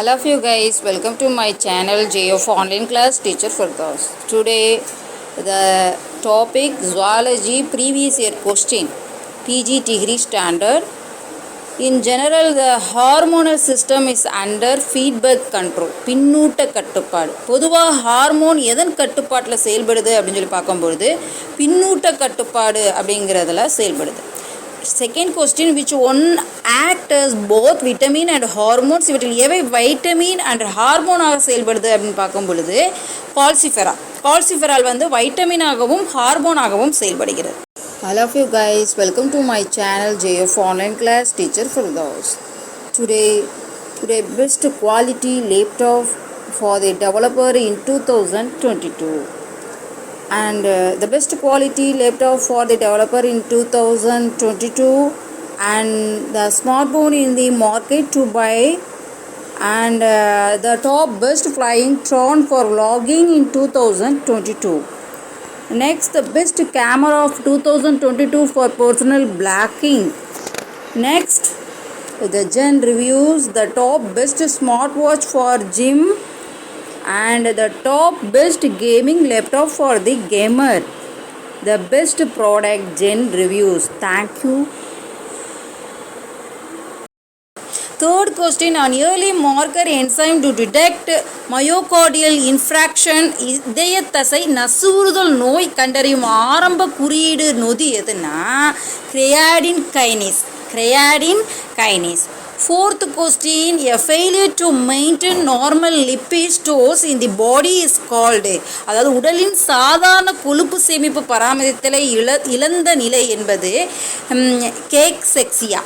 Hello of you guys, welcome to my channel Online class Tr.Firthous. Today the topic zoology previous year question PG degree standard. In general the hormonal system is under feedback control. பின்னூட்ட கட்டுப்பாடு. பொதுவாக hormone எதன் கட்டுப்பாட்டில் செயல்படுது அப்படின்னு சொல்லி பார்க்கும்பொழுது பின்னூட்ட கட்டுப்பாடு அப்படிங்கிறதுல செயல்படுது. Second question, which one act as both vitamin and hormones? இவற்றில் எவை வைட்டமின் அண்ட் ஹார்மோனாக செயல்படுது அப்படின்னு பார்க்கும் பொழுது கால்சிஃபெரால் வந்து வைட்டமினாகவும் ஹார்மோனாகவும் செயல்படுகிறது. Hello of you guys, welcome to my channel Online class Tr.Firthous. Today best quality laptop for the developer in 2022. And the best quality laptop for the developer in 2022 and the smartphone in the market to buy and the top best flying drone for vlogging in 2022. Next, the best camera of 2022 for personal vlogging. Next, the Genreviews, the top best smartwatch for gym and the top best gaming laptop for the gamer. The best product Genreviews. Thank you. Third question, on early marker enzyme to detect myocardial infarction இதய தசை நசுறுதல் நோய் கண்டறியும் ஆரம்ப குறியீடு நொதி எதுனா creatine kinase. Fourth question, a failure to maintain normal lipid stores in the body is called, அதாவது உடலின் சாதாரண கொழுப்பு சேமிப்பு பராமரித்தலை இழந்த நிலை என்பது கேக்செக்சியா.